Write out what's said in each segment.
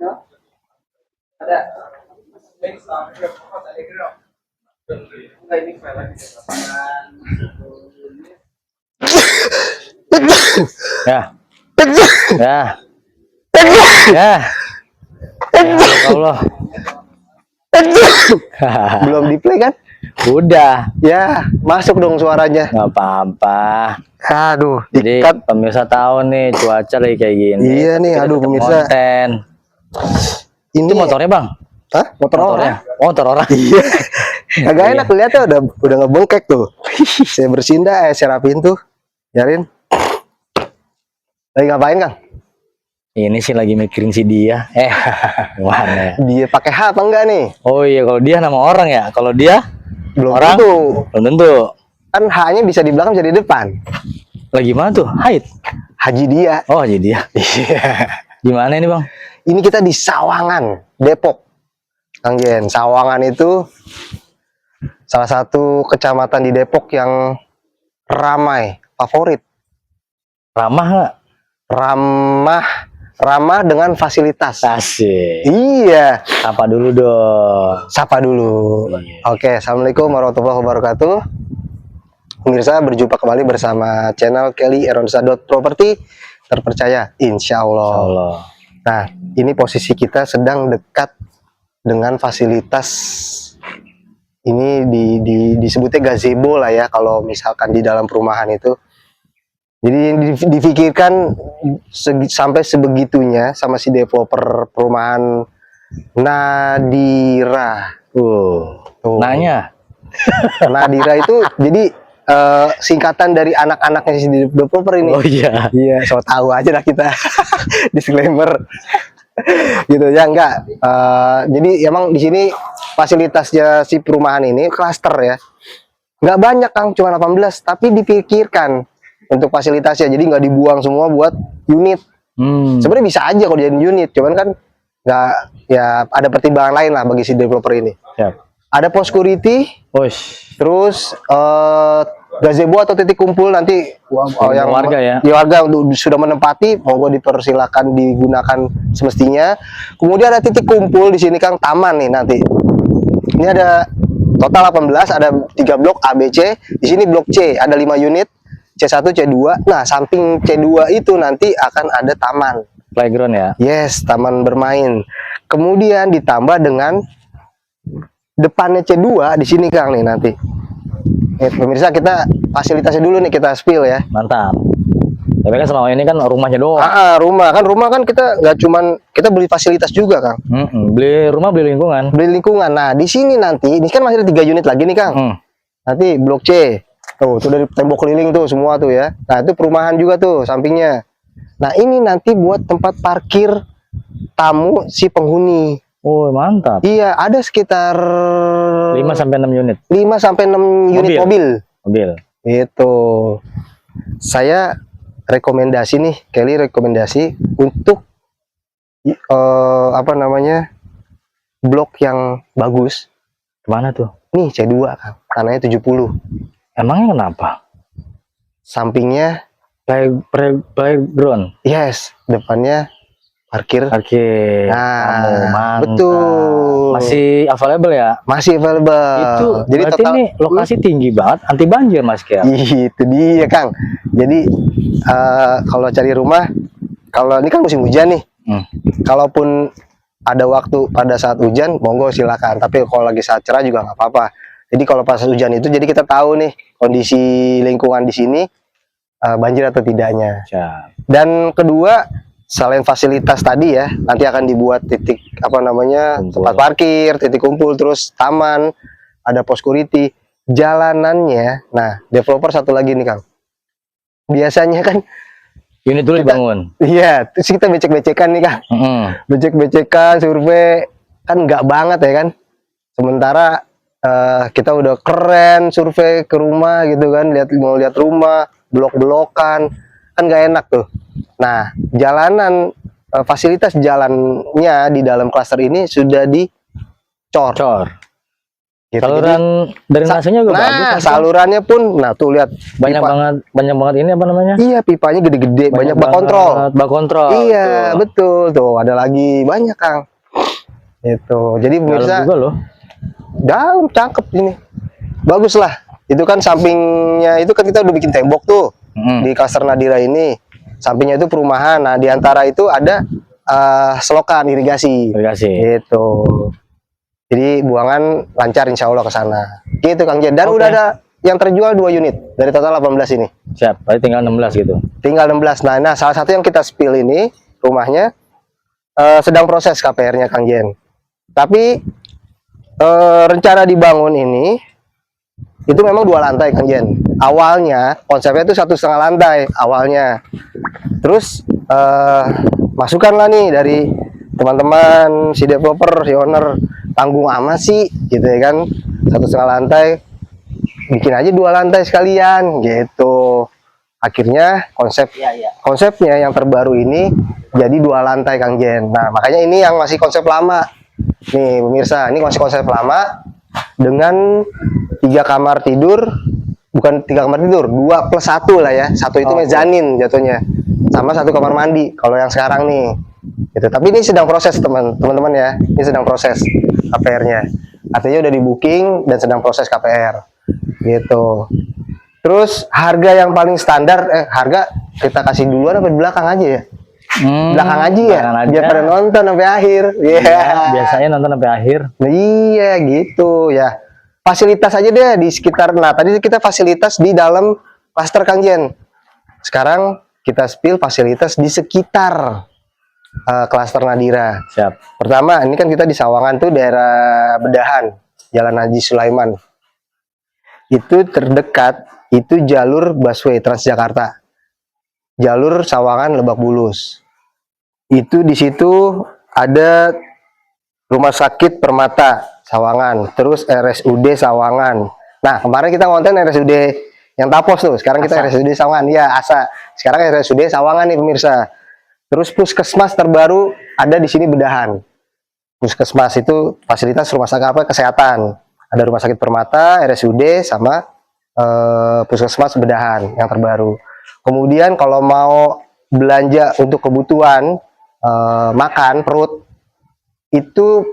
Ada. Ya, ya, ya. Ya Allah. Belum di play kan? Udah. Ya, masuk dong suaranya. Nggak apa-apa. Aduh, Jadi dikat. pemirsa tahu nih cuaca lagi kayak gini. Iya Tapi nih, kita aduh tetap pemirsa. konten. Ini Itu motornya bang? Hah? Motor Motornya? orang? Oh, motor orang. Iya. Agak Iya. enak lihatnya udah ngebengkek tuh. Saya bersihin dah, saya rapiin tuh. Biarin. Lagi ngapain Kang? Ini sih lagi mikirin si dia. Gimana ya? Dia pakai H apa enggak nih? Oh iya, kalau dia nama orang ya. Kalau dia Belum orang? tentu. Belum tentu. Kan H-nya bisa di belakang, bisa di depan. Lagi mana tuh? Haid. Haji dia. Oh, jadi dia. Iya. Gimana ini bang? Ini kita di Sawangan, Depok. Kang Gen, Sawangan itu salah satu kecamatan di Depok yang ramai, favorit. Ramah nggak? Ramah dengan fasilitas. Asik. Iya, Apa dulu dong? sapa dulu. Iya. Oke, Assalamualaikum warahmatullahi wabarakatuh. Pemirsa, berjumpa kembali bersama channel Kelly Eronsa.property terpercaya, insya Allah. Insya Allah. Nah, ini posisi kita sedang dekat dengan fasilitas ini disebutnya gazebo lah ya, kalau misalkan di dalam perumahan itu. Jadi yang difikirkan sampai sebegitunya sama si developer perumahan Nadira. Tuh. Nanya. Nadira itu jadi singkatan dari anak-anaknya si developer ini. Oh iya. Iya, so tahu aja lah kita. Disclaimer. Gitu ya, enggak. Jadi emang di sini fasilitasnya si perumahan ini klaster ya. Nggak banyak Kang, cuma 18, tapi dipikirkan untuk fasilitasnya, jadi nggak dibuang semua buat unit. Sebenarnya bisa aja kalau jadi unit, cuman kan nggak, ya ada pertimbangan lain lah bagi si developer ini. Siap. Ada pos security, terus gazebo atau titik kumpul nanti yang warga ya. Warga sudah menempati, monggo dipersilakan digunakan semestinya. Kemudian ada titik kumpul di sini Kang, taman nih nanti. Ini ada total 18, ada 3 blok A, B, C. Di sini blok C ada 5 unit. C1, C2. Nah, samping C2 itu nanti akan ada taman. Playground ya? Yes, taman bermain. Kemudian ditambah dengan depannya C2 di sini Kang nih nanti. Pemirsa, kita fasilitasnya dulu nih, kita spill ya. Mantap. Tapi kan selama ini kan rumahnya doang. Rumah kan kita nggak cuman, kita beli fasilitas juga Kang. Beli rumah, beli lingkungan. Beli lingkungan. Nah, di sini nanti, ini kan masih ada 3 unit lagi nih Kang. Nanti blok C. Tuh dari tembok keliling tuh semua tuh ya. Nah, itu perumahan juga tuh sampingnya. Nah, ini nanti buat tempat parkir tamu si penghuni. Oh, mantap. Iya, ada sekitar 5 sampai 6 unit. 5 sampai 6 unit mobil. Itu. Saya rekomendasi nih, Kelly rekomendasi untuk apa namanya? Blok yang bagus. Kemana tuh? Nih C2 Kang. Tanahnya 70. Emangnya kenapa? Sampingnya playground. Yes, depannya parkir. Nah, mantap. Betul. Masih available ya? Masih available. Itu jadi berarti total ini lokasi tinggi banget, anti banjir Mas Kiai. Itu dia Kang. Jadi kalau cari rumah, kalau ini kan musim hujan nih. Kalaupun ada waktu pada saat hujan, monggo silakan. Tapi kalau lagi saat cerah juga nggak apa-apa. Jadi kalau pas hujan itu, jadi kita tahu nih kondisi lingkungan di sini banjir atau tidaknya. Dan kedua, selain fasilitas tadi ya, nanti akan dibuat titik apa namanya, tempat parkir, titik kumpul, terus taman, ada pos security, jalanannya. Nah, developer satu lagi nih Kang. Biasanya kan unit dulu dibangun. Iya, terus kita becek-becekan nih Kang. Becek-becekan, survei kan nggak banget ya kan. Sementara kita udah keren survei ke rumah gitu kan, mau lihat rumah, blok-blokan, kan nggak enak tuh. Nah, jalanan, fasilitas jalannya di dalam klaster ini sudah dicor. Gitu. Saluran drainasenya juga bagus. Nah, kan? salurannya pun, nah tuh lihat Banyak banget ini apa namanya? Iya, pipanya gede-gede, banyak bak kontrol. Bak kontrol. Iya, betul. Tuh, ada lagi banyak, Kang. Itu. Jadi pemirsa, dalam juga loh. dalam cakep ini. Bagus lah. Itu kan sampingnya itu kan kita udah bikin tembok tuh di Klaster Nadira ini. Sampingnya itu perumahan. Nah, di antara itu ada selokan irigasi. Gitu. Jadi buangan lancar insya Allah ke sana. Gitu Kang Jen. Dan udah ada yang terjual 2 unit dari total 18 ini. Siap, berarti tinggal 16 gitu. Tinggal 16. Nah, salah satu yang kita spill ini rumahnya sedang proses KPR-nya Kang Jen. Tapi rencana dibangun ini itu memang 2 lantai Kang Jen. Awalnya konsepnya itu 1,5 lantai awalnya. Terus masukkanlah nih dari teman-teman si developer, si owner, tanggung amat sih gitu ya kan, 1,5 lantai, bikin aja 2 lantai sekalian gitu. Akhirnya konsepnya yang terbaru ini jadi 2 lantai Kang Jen. Nah makanya ini yang masih konsep lama nih pemirsa, ini masih konsep lama dengan 3 kamar tidur, bukan 3 kamar tidur, 2+1 lah ya, 1 itu mezanin jatuhnya, sama 1 kamar mandi kalau yang sekarang nih gitu. Tapi ini sedang proses teman-teman ya, ini sedang proses KPR-nya, artinya udah di booking dan sedang proses KPR gitu. Terus harga yang paling standar, harga kita kasih duluan apa di belakang aja ya? Belakang aja ya, biar pada nonton sampai akhir. Biasanya nonton sampai akhir. Nah, iya gitu ya. Fasilitas aja deh di sekitar. Nah tadi kita fasilitas di dalam klaster Kang Jen. Sekarang kita spill fasilitas di sekitar klaster Nadira. Siap. Pertama, ini kan kita di Sawangan tuh daerah Bedahan, Jalan Haji Sulaiman. Itu terdekat, itu jalur busway Transjakarta. Jalur Sawangan Lebak Bulus. Itu di situ ada Rumah Sakit Permata Sawangan, terus RSUD Sawangan. Nah, kemarin kita ngonten RSUD yang Tapos tuh, sekarang kita RSUD Sawangan. Ya, ASA. Sekarang RSUD Sawangan nih pemirsa. Terus puskesmas terbaru ada di sini Bedahan. Puskesmas itu fasilitas rumah sakit kesehatan. Ada Rumah Sakit Permata, RSUD, sama puskesmas Bedahan yang terbaru. Kemudian kalau mau belanja untuk kebutuhan makan perut, itu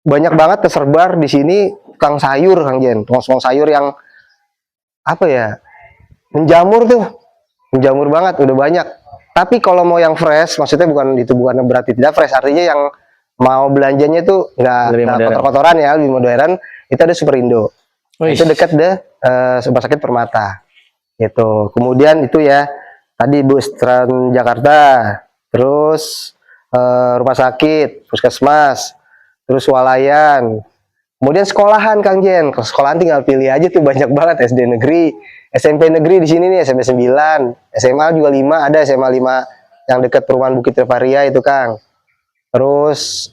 banyak banget tersebar di sini tukang sayur Kang Jen, tukang sayur yang apa ya, menjamur tuh, menjamur banget, udah banyak. Tapi kalau mau yang fresh, maksudnya bukan berarti tidak fresh, artinya yang mau belanjanya itu nggak kotor-kotoran ya, lebih modern, itu ada Superindo. Itu dekat deh Rumah Sakit Permata. Gitu. Kemudian itu ya, tadi bus Transjakarta, terus rumah sakit, puskesmas, terus swalayan. Kemudian sekolahan Kang Jen, sekolahan tinggal pilih aja tuh, banyak banget, SD negeri, SMP negeri di sini nih, SMP 9, SMA juga 5, ada SMA 5 yang dekat perumahan Bukit Rivaria itu Kang. Terus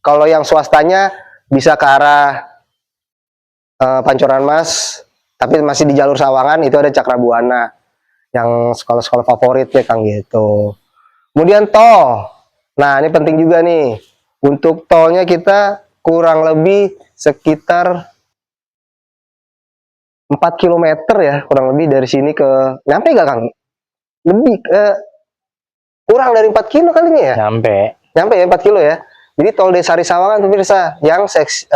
kalau yang swastanya bisa ke arah Pancoran Mas, tapi masih di jalur Sawangan, itu ada Cakra Buana yang sekolah-sekolah favorit ya Kang gitu. Kemudian tol. Nah, ini penting juga nih. Untuk tolnya kita kurang lebih sekitar 4 km ya, kurang lebih dari sini ke, nyampe gak Kang? Lebih kurang dari 4 kilo kali ini ya? Nyampe ya 4 kilo ya. Jadi tol Desari Sawangan pemirsa, yang seksi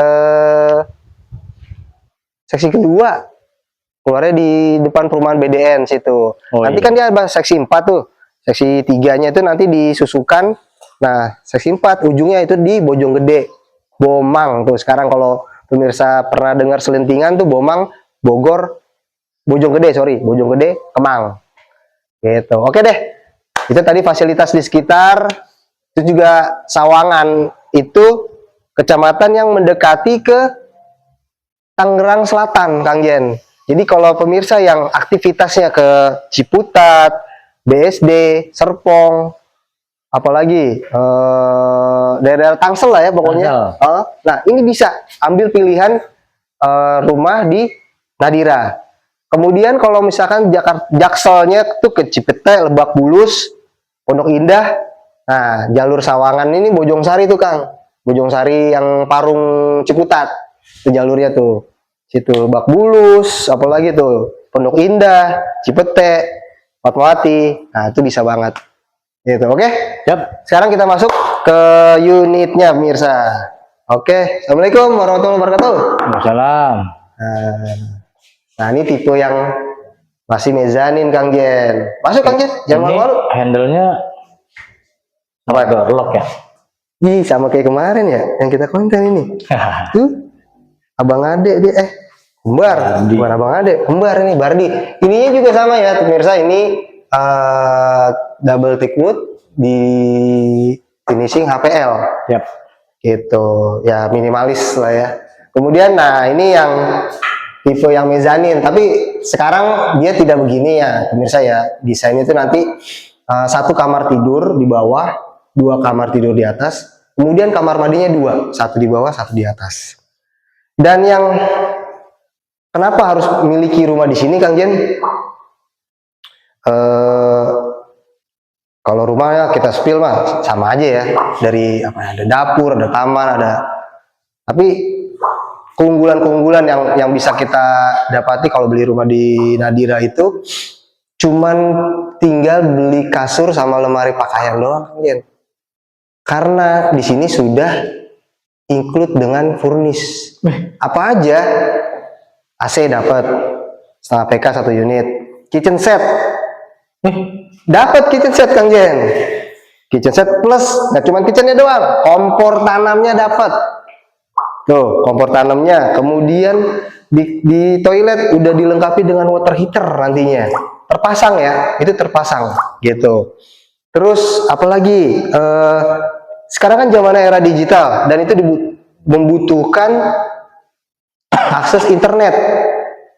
kedua, keluarnya di depan perumahan BDN situ. Nanti kan dia ada seksi 4 tuh. Seksi 3-nya itu nanti disusukan. Nah, seksi 4 ujungnya itu di Bojonggede, Bomang tuh. Sekarang kalau pemirsa pernah dengar selentingan tuh, Bomang, Bogor, Bojonggede, Bojonggede, Kemang. Gitu. Oke deh. Itu tadi fasilitas di sekitar. Itu juga Sawangan itu kecamatan yang mendekati ke Tangerang Selatan, Kang Jen. Jadi kalau pemirsa yang aktivitasnya ke Ciputat, BSD, Serpong, apalagi daerah Tangsel lah ya pokoknya. Nah ini bisa ambil pilihan rumah di Nadira. Kemudian kalau misalkan Jakselnya tuh ke Cipete, Lebak Bulus, Pondok Indah, nah jalur Sawangan ini Bojongsari tuh Kang. Bojongsari yang Parung Ciputat, itu jalurnya tuh. Situ Bak Bulus, apalagi tuh Pondok Indah, Cipete, Fatmawati. Nah, itu bisa banget. Gitu, oke? Yap. Sekarang kita masuk ke unitnya, pemirsa. Oke, Assalamualaikum warahmatullahi wabarakatuh. Waalaikumsalam. Nah, ini tipe yang masih mezanin, Kang Jen. Masuk, Kang Jen, jangan Ini malu-malu. handle-nya Apa? door lock ya? Ih, sama kayak kemarin ya, yang kita konten ini. Tuh, abang ade dia, kembar, Bardi. bukan abang ade, kembar ini, Bardi. Ininya juga sama ya, pemirsa, ini double thick wood di finishing HPL. Yap. Gitu, ya minimalis lah ya. Kemudian, nah ini yang tipe yang mezanin, tapi sekarang dia tidak begini ya, pemirsa ya. Desainnya itu nanti satu kamar tidur di bawah, dua kamar tidur di atas, kemudian kamar mandinya dua, satu di bawah, satu di atas. Dan yang kenapa harus memiliki rumah di sini, Kang Jen? Kalau rumahnya kita spill mah sama aja ya, dari apa, ada dapur, ada kamar, ada. Tapi keunggulan-keunggulan yang bisa kita dapati kalau beli rumah di Nadira itu cuman tinggal beli kasur sama lemari pakaian doang, Kang Jen. Karena di sini sudah include dengan furnish. Apa aja? AC dapat setengah PK 1 unit, kitchen set dapat kitchen set, Kang Jen. Kitchen set plus nggak cuma kitchennya doang, kompor tanamnya dapat. Tuh, kompor tanamnya. Kemudian di toilet udah dilengkapi dengan water heater nantinya. Terpasang ya, itu terpasang gitu. Terus apalagi sekarang kan zaman era digital dan itu membutuhkan akses internet.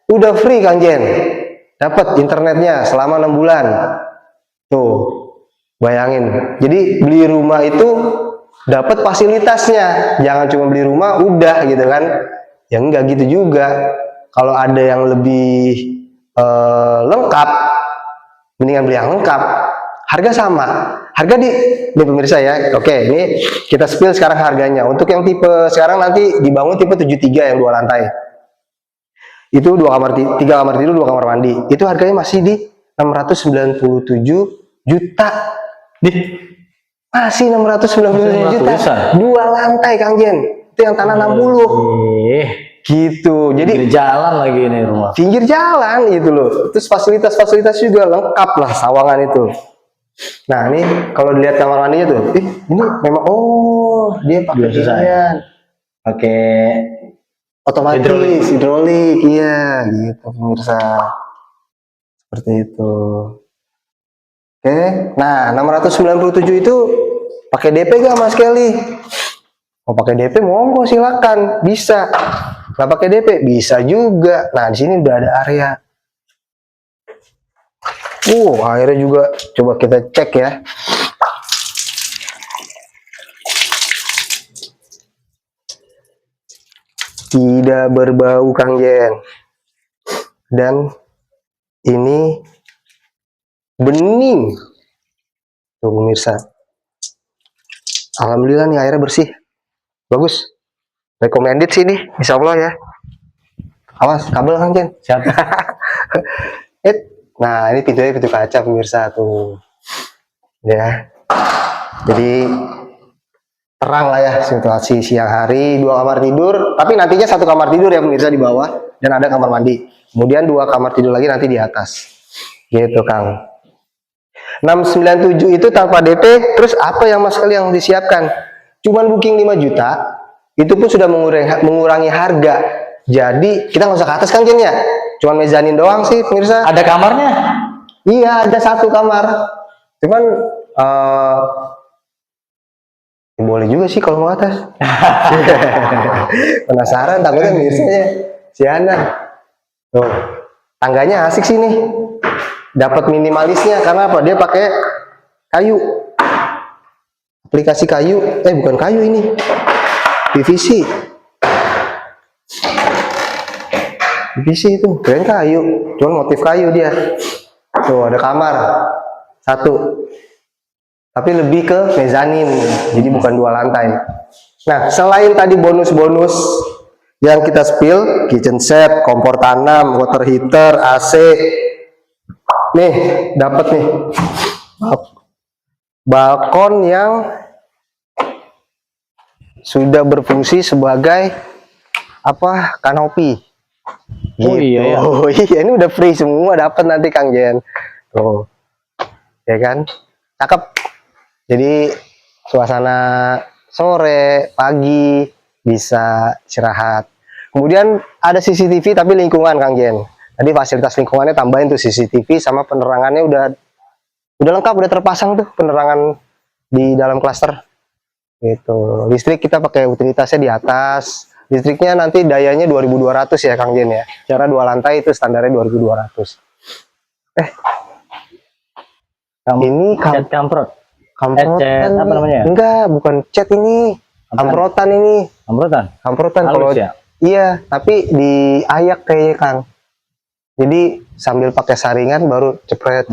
Udah free, Kang Jen. Dapat internetnya selama 6 bulan. Tuh, bayangin. Jadi beli rumah itu dapat fasilitasnya. Jangan cuma beli rumah udah gitu kan. Ya enggak gitu juga. Kalau ada yang lebih lengkap, mendingan beli yang lengkap. Harga sama. Harga di pemirsa ya. Oke, ini kita spill sekarang harganya. Untuk yang tipe sekarang nanti dibangun tipe 73 yang 2 lantai. Itu 3 kamar tidur, 2 kamar mandi. Itu harganya masih di 697 juta. Masih 697 juta. 2 lantai, Kang Jen. Itu yang tanah 60. Gitu. Jadi pinggir jalan lagi ini rumah. Pinggir jalan gitu loh. Terus fasilitas-fasilitas juga lengkap lah sawangan itu. Nah, ini kalau dilihat kamar mandinya tuh, ini memang dia pakai ini. Pakai otomatis hidrolik, iya gitu pemirsa. Seperti itu. Oke. Nah, 697 itu pakai DP gak, Mas Kelly? Mau pakai DP monggo silakan, bisa. Nggak pakai DP bisa juga. Nah, di sini udah ada area. Airnya juga coba kita cek ya. Tidak berbau, Kang Jen. Dan ini bening. Tuh pemirsa. Alhamdulillah nih airnya bersih. Bagus. Recommended sih nih, insya Allah ya. Awas kabel, Kang Jen. Siap. Nah, ini pintunya pintu kaca pemirsa tuh. Ya. Jadi terang lah ya situasi siang hari, 2 kamar tidur, tapi nantinya 1 kamar tidur ya pemirsa di bawah dan ada kamar mandi. Kemudian 2 kamar tidur lagi nanti di atas. Gitu, Kang. 697 itu tanpa DP, terus apa yang Mas Kelly yang disiapkan? Cuman booking 5 juta, itu pun sudah mengurangi harga. Jadi kita nggak usah ke atas, Kang Jen ya. Cuman mezanin doang sih pemirsa. Ada kamarnya? Iya, ada 1 kamar. Cuman boleh juga sih kalau mau atas. Penasaran takutnya misalnya si Ana. Tuh, tangganya asik sih nih. Dapat minimalisnya karena apa? Dia pakai kayu. Aplikasi kayu. Bukan kayu ini. PVC. PVC itu, keren kayu. Cuman motif kayu dia. Tuh, ada kamar. 1. tapi lebih ke mezanin, jadi bukan 2 lantai. Nah, selain tadi bonus-bonus yang kita spill, kitchen set, kompor tanam, water heater, AC, nih dapat nih balkon yang sudah berfungsi sebagai apa, kanopi. Oh iya ya. Oh iya, ini udah free semua, dapat nanti Kang Jen. Tuh, ya kan, cakep. Jadi suasana sore, pagi bisa istirahat. Kemudian ada CCTV tapi lingkungan Kang Jen. Tadi fasilitas lingkungannya tambahin tuh CCTV sama penerangannya udah lengkap, udah terpasang tuh penerangan di dalam klaster. Gitu. Listrik kita pakai utilitasnya di atas. Listriknya nanti dayanya 2200 ya Kang Jen ya. Cara 2 lantai itu standarnya 2200. Ini Cat kamprot. kamprotan cat apa nih. namanya? Enggak, bukan cat ini. Apaan? Kamprotan ini. Kamprotan. Kamprotan Halus kalau ya? iya, tapi diayak kayaknya Kang. Jadi sambil pakai saringan baru cepret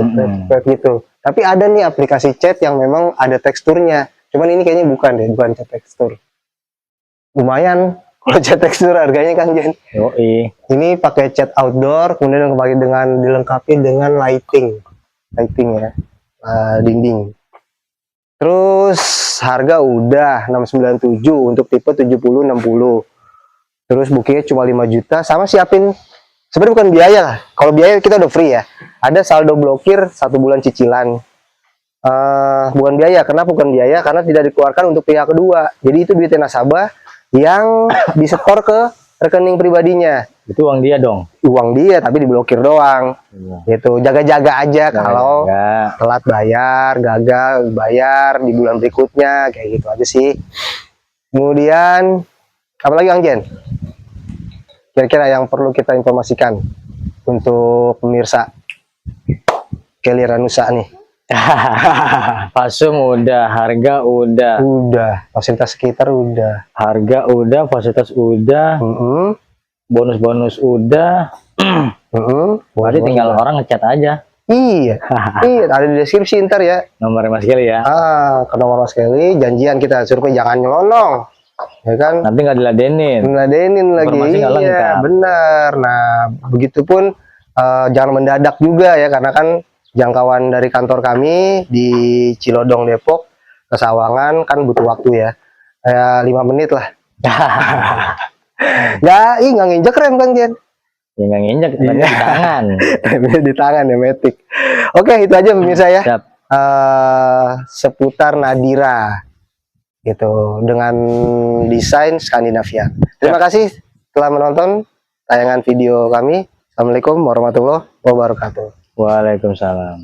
gitu. Tapi ada nih aplikasi cat yang memang ada teksturnya. Cuman ini kayaknya bukan deh, bukan cat tekstur. Lumayan kalau cat tekstur harganya Kang Jen. Yoi. Ini pakai cat outdoor, kemudian dilengkapi dengan lighting ya, dinding. Terus harga udah 697 untuk tipe 7060. Terus bookingnya cuma 5 juta, sama siapin, sebenarnya bukan biaya lah. Kalau biaya kita udah free ya. Ada saldo blokir 1 bulan cicilan. Bukan biaya. Kenapa bukan biaya? Karena tidak dikeluarkan untuk pihak kedua. Jadi itu duitnya nasabah yang disetor ke rekening pribadinya. Itu uang dia dong. Uang dia tapi diblokir doang. Gitu. Jaga-jaga aja kalau telat bayar, gagal bayar di bulan berikutnya, kayak gitu aja sih. Kemudian apalagi Kang Jen? Kira-kira yang perlu kita informasikan untuk pemirsa Kelly Ranusa nih. Pasum udah, harga udah. Udah, fasilitas sekitar udah. Harga udah, fasilitas udah. Bonus-bonus udah. Berarti tinggal orang ngecat aja. Iya. Iya, ada di deskripsi ntar ya. Nomornya Mas Kelly ya. Ke nomor Mas Kelly, janjian kita survei, jangan nyelonong. Ya kan? Nanti nggak diladenin. Ngeladenin lagi. Iya, benar. Nah, begitupun jangan mendadak juga ya, karena kan jangkauan dari kantor kami di Cilodong Depok ke Sawangan kan butuh waktu ya. Kayak 5 menit lah. Nggak nginjek rem Kang Jen. Ya nggak nginjek, tapi di tangan. Di tangan ya, metik. Oke, itu aja pemirsa ya. Seputar Nadira gitu, dengan desain Skandinavia. Terima kasih telah menonton tayangan video kami. Assalamualaikum warahmatullahi wabarakatuh. Waalaikumsalam.